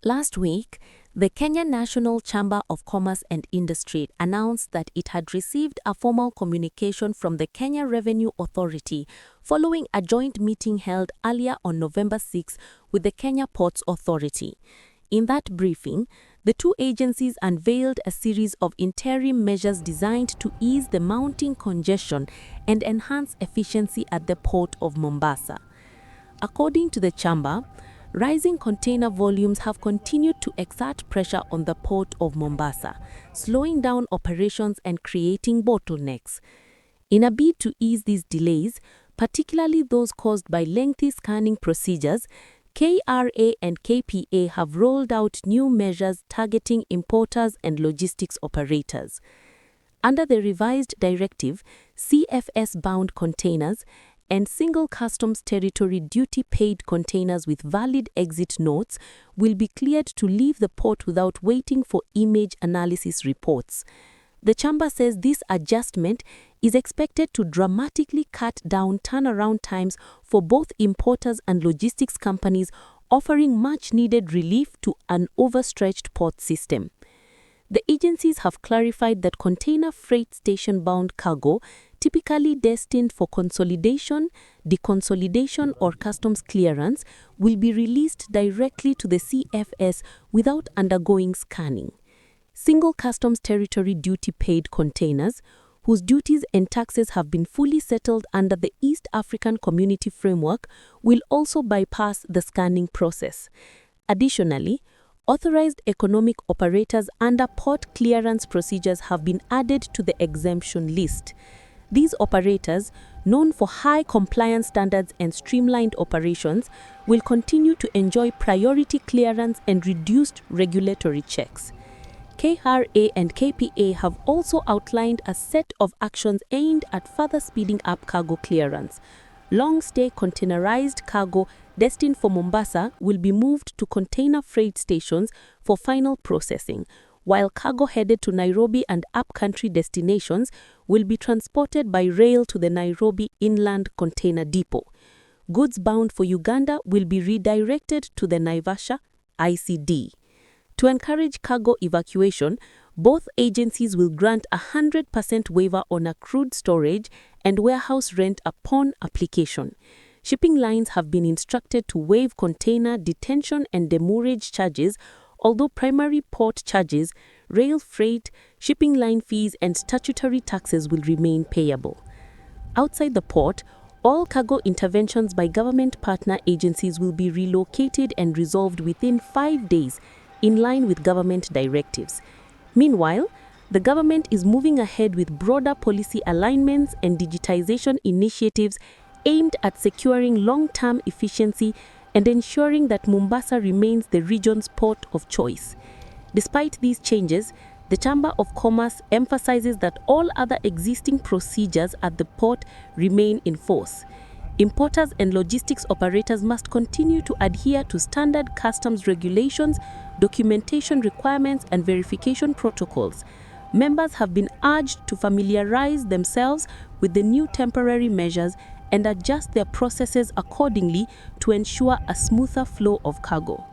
Last week, the Kenya National Chamber of Commerce and Industry announced that it had received a formal communication from the Kenya Revenue Authority following a joint meeting held earlier on November 6 with the Kenya Ports Authority. In that briefing, the two agencies unveiled a series of interim measures designed to ease the mounting congestion and enhance efficiency at the port of Mombasa. According to the chamber, rising container volumes have continued to exert pressure on the port of Mombasa, slowing down operations and creating bottlenecks. In a bid to ease these delays, particularly those caused by lengthy scanning procedures, KRA and KPA have rolled out new measures targeting importers and logistics operators. Under the revised directive, CFS-bound containers and single customs territory duty-paid containers with valid exit notes will be cleared to leave the port without waiting for image analysis reports. The chamber says this adjustment is expected to dramatically cut down turnaround times for both importers and logistics companies, offering much-needed relief to an overstretched port system. The agencies have clarified that container freight station-bound cargo, typically destined for consolidation, deconsolidation, or customs clearance, will be released directly to the CFS without undergoing scanning. Single customs territory duty-paid containers, whose duties and taxes have been fully settled under the East African Community Framework, will also bypass the scanning process. Additionally, authorized economic operators under port clearance procedures have been added to the exemption list. These operators, known for high compliance standards and streamlined operations, will continue to enjoy priority clearance and reduced regulatory checks. KRA and KPA have also outlined a set of actions aimed at further speeding up cargo clearance. Long-stay containerized cargo destined for Mombasa will be moved to container freight stations for final processing, while cargo headed to Nairobi and up-country destinations will be transported by rail to the Nairobi Inland Container Depot. Goods bound for Uganda will be redirected to the Naivasha ICD. To encourage cargo evacuation, both agencies will grant a 100% waiver on accrued storage and warehouse rent upon application. Shipping lines have been instructed to waive container detention and demurrage charges, although primary port charges, rail freight, shipping line fees, and statutory taxes will remain payable. Outside the port, all cargo interventions by government partner agencies will be relocated and resolved within 5 days, in line with government directives. Meanwhile, the government is moving ahead with broader policy alignments and digitization initiatives aimed at securing long-term efficiency and ensuring that Mombasa remains the region's port of choice. Despite these changes, the Chamber of Commerce emphasizes that all other existing procedures at the port remain in force. Importers and logistics operators must continue to adhere to standard customs regulations, documentation requirements, and verification protocols. Members have been urged to familiarize themselves with the new temporary measures and adjust their processes accordingly to ensure a smoother flow of cargo.